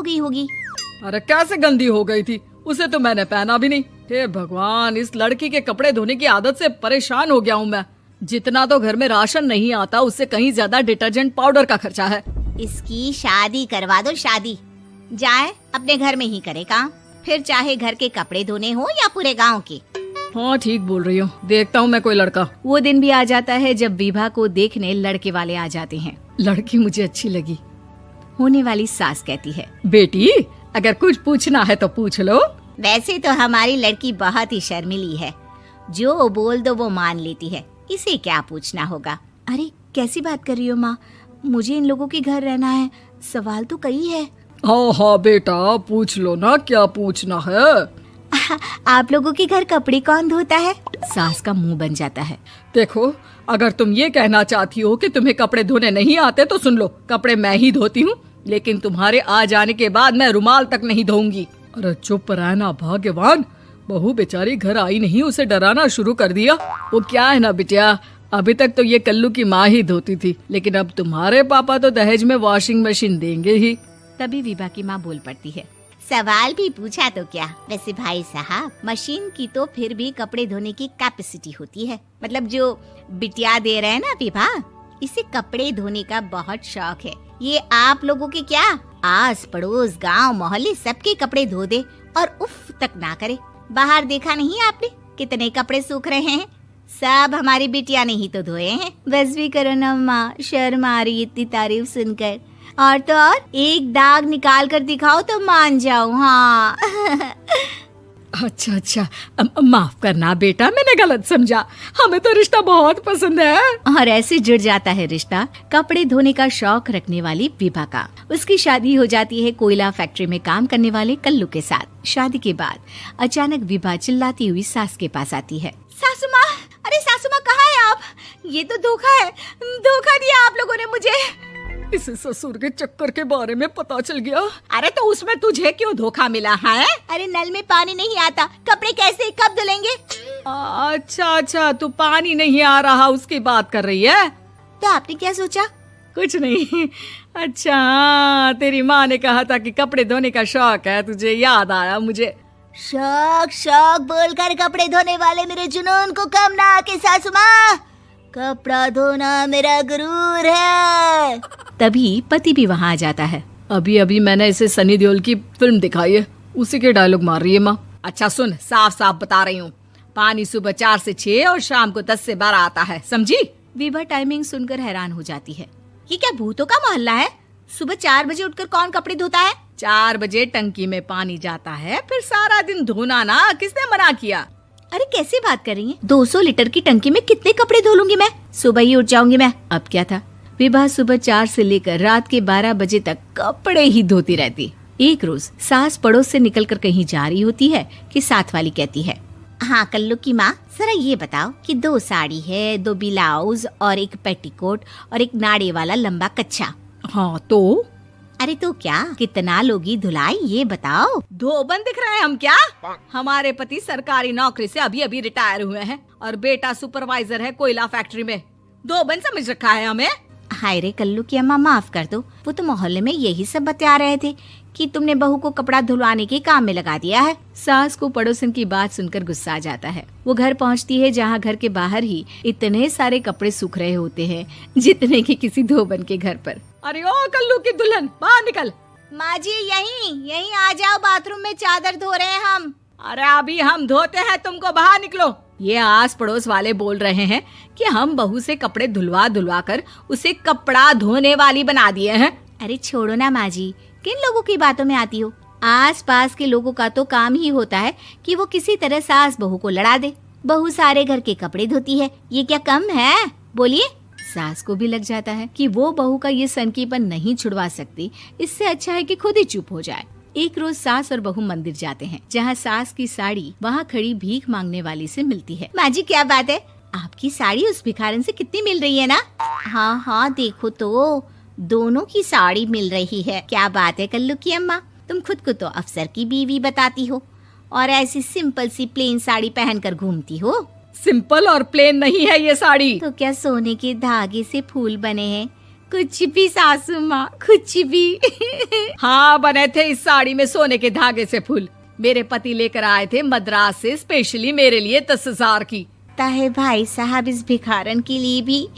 हो गई होगी। अरे कैसे गंदी हो गई थी, उसे तो मैंने पहना भी नहीं। हे भगवान, इस लड़की के कपड़े धोने की आदत से परेशान हो गया हूँ मैं। जितना तो घर में राशन नहीं आता उससे कहीं ज्यादा डिटर्जेंट पाउडर का खर्चा है। इसकी शादी करवा दो, शादी। जाए अपने घर में ही करे काम, फिर चाहे घर के कपड़े धोने हो या पूरे गांव के। हाँ ठीक बोल रही हूँ, देखता हूँ मैं कोई लड़का। वो दिन भी आ जाता है जब विभा को देखने लड़के वाले आ जाते हैं। लड़की मुझे अच्छी लगी। होने वाली सास कहती है, बेटी अगर कुछ पूछना है तो पूछ लो। वैसे तो हमारी लड़की बहुत ही शर्मीली है, जो बोल दो वो मान लेती है, इसे क्या पूछना होगा। अरे कैसी बात कर रही हो माँ, मुझे इन लोगों के घर रहना है, सवाल तो कई है। हाँ हाँ बेटा पूछ लो ना, क्या पूछना है। आप लोगों के घर कपड़े कौन धोता है? सास का मुंह बन जाता है। देखो अगर तुम ये कहना चाहती हो कि तुम्हें कपड़े धोने नहीं आते तो सुन लो, कपड़े मैं ही धोती हूँ, लेकिन तुम्हारे आ जाने के बाद मैं रुमाल तक नहीं धोऊंगी। अरे चुप रहना भाग्यवान, बहू बेचारी घर आई नहीं, उसे डराना शुरू कर दिया। वो क्या है ना बिटिया, अभी तक तो ये कल्लू की माँ ही धोती थी, लेकिन अब तुम्हारे पापा तो दहेज में वॉशिंग मशीन देंगे ही। तभी विभा की माँ बोल पड़ती है, सवाल भी पूछा तो क्या। वैसे भाई साहब, मशीन की तो फिर भी कपड़े धोने की कैपेसिटी होती है। मतलब जो बिटिया दे रहे हैं ना विभा, इसे कपड़े धोने का बहुत शौक है। ये आप लोगों के क्या, आस पड़ोस गांव मोहल्ले सबके कपड़े धो दे और उफ तक ना करे। बाहर देखा नहीं आपने कितने कपड़े सूख रहे हैं, सब हमारी बिटिया ने ही तो धोए हैं। बस भी करो ना माँ, शर्म आ रही इतनी तारीफ सुनकर। और तो और एक दाग निकाल कर दिखाओ तो मान जाऊं। हाँ अच्छा माफ करना बेटा, मैंने गलत समझा, हमें तो रिश्ता बहुत पसंद है। और ऐसे जुड़ जाता है रिश्ता कपड़े धोने का शौक रखने वाली विभा का। उसकी शादी हो जाती है कोयला फैक्ट्री में काम करने वाले कल्लू के साथ। शादी के बाद अचानक विभा चिल्लाती हुई सास के पास आती है। सासू माँ, अरे सासू माँ कहाँ है आप? ये तो धोखा है, धोखा दिया आप लोगों ने मुझे। इसे ससुर के चक्कर के बारे में पता चल गया। अरे तो उसमें तुझे क्यों धोखा मिला है? अरे नल में पानी नहीं आता, कपड़े कैसे कब धुलेंगे? अच्छा तू पानी नहीं आ रहा उसकी बात कर रही है। तो आपने क्या सोचा? कुछ नहीं। अच्छा तेरी माँ ने कहा था कि कपड़े धोने का शौक है तुझे, याद आया मुझे। शौक बोलकर कपड़े धोने वाले मेरे जुनून को कम ना आके सासू माँ, कपड़ा धोना मेरा गुरूर है। तभी पति भी वहाँ आ जाता है। अभी मैंने इसे सनी देओल की फिल्म दिखाई है, उसी के डायलॉग मार रही है माँ। अच्छा सुन, साफ साफ बता रही हूँ, पानी सुबह 4 से 6 और शाम को 10 से 12 आता है, समझी? विभा टाइमिंग सुनकर हैरान हो जाती है। ये क्या भूतों का मोहल्ला है? सुबह 4 बजे उठकर कौन कपड़े धोता है? 4 बजे टंकी में पानी जाता है, फिर सारा दिन धोना ना, किसने मना किया? अरे कैसी बात कर रही हैं? 200 लीटर की टंकी में कितने कपड़े धो लूंगी मैं, सुबह ही उठ जाऊंगी मैं। अब क्या था, विभा सुबह 4 से लेकर रात के 12 बजे तक कपड़े ही धोती रहती। एक रोज सास पड़ोस से निकलकर कहीं जा रही होती है कि साथ वाली कहती है, हाँ कल्लू की माँ, जरा ये बताओ कि 2 साड़ी है, 2 ब्लाउज और एक पेटीकोट और एक नाड़े वाला लंबा कच्छा। हाँ तो? अरे तो क्या, कितना लोगी धुलाई ये बताओ। धोबन दिख रहे हैं हम क्या? हमारे पति सरकारी नौकरी से अभी रिटायर हुए हैं और बेटा सुपरवाइजर है कोयला फैक्ट्री में। धोबन समझ रखा है हमें? हाय रे कल्लू की अम्मा, माफ कर दो, वो तो मोहल्ले में यही सब बता रहे थे कि तुमने बहू को कपड़ा धुलवाने के काम में लगा दिया है। सास को पड़ोसन की बात सुनकर गुस्सा आ जाता है। वो घर पहुंचती है जहां घर के बाहर ही इतने सारे कपड़े सूख रहे होते हैं जितने कि किसी धोबन के घर पर। अरे ओ कल्लू की दुल्हन, बाहर निकल। माँ जी यहीं आ जाओ, बाथरूम में चादर धो रहे हैं हम। अरे अभी हम धोते हैं, तुमको बाहर निकलो। ये आस पड़ोस वाले बोल रहे हैं कि हम बहू से कपड़े धुलवा कर उसे कपड़ा धोने वाली बना दिए हैं। अरे छोड़ो ना माँ जी, किन लोगों की बातों में आती हो? आस पास के लोगों का तो काम ही होता है कि वो किसी तरह सास बहू को लड़ा दे। बहू सारे घर के कपड़े धोती है, ये क्या कम है? बोलिए। सास को भी लग जाता है कि वो बहू का ये सनकीपन नहीं छुड़वा सकती, इससे अच्छा है कि खुद ही चुप हो जाए। एक रोज सास और बहू मंदिर जाते हैं, जहाँ सास की साड़ी वहाँ खड़ी भीख मांगने वाली से मिलती है। माँ जी क्या बात है, आपकी साड़ी उस भिखारन से कितनी मिल रही है ना? हाँ देखो तो दोनों की साड़ी मिल रही है। क्या बात है कल्लू की अम्मा, तुम खुद को तो अफसर की बीवी बताती हो और ऐसी सिंपल सी प्लेन साड़ी पहनकर घूमती हो। सिंपल और प्लेन नहीं है ये साड़ी। तो क्या सोने के धागे से फूल बने हैं, कुछ भी सासू माँ, कुछ भी। हाँ, बने थे इस साड़ी में सोने के धागे से फूल। मेरे पति लेकर आए थे मद्रास से स्पेशली मेरे लिए 10,000 की। ताहे भाई साहब इस भिखारन के लिए भी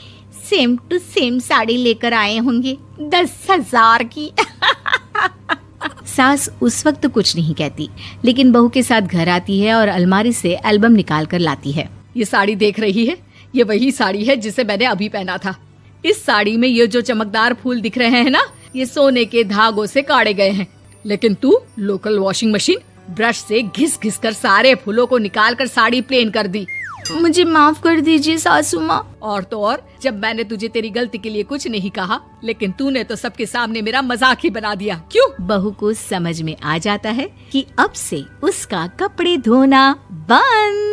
सेम टू सेम साड़ी लेकर आए होंगे 10,000 की। सास उस वक्त कुछ नहीं कहती, लेकिन बहू के साथ घर आती है और अलमारी से एल्बम निकाल कर लाती है। ये साड़ी देख रही है, ये वही साड़ी है जिसे मैंने अभी पहना था। इस साड़ी में ये जो चमकदार फूल दिख रहे हैं ना, ये सोने के धागों से काटे गए हैं। लेकिन तू लोकल वॉशिंग मशीन ब्रश से घिस घिस कर सारे फूलों को निकाल कर साड़ी प्लेन कर दी। मुझे माफ कर दीजिए सासू माँ। और तो और, जब मैंने तुझे तेरी गलती के लिए कुछ नहीं कहा, लेकिन तूने तो सबके सामने मेरा मजाक ही बना दिया। क्यों? बहू को समझ में आ जाता है कि अब से उसका कपड़े धोना बंद।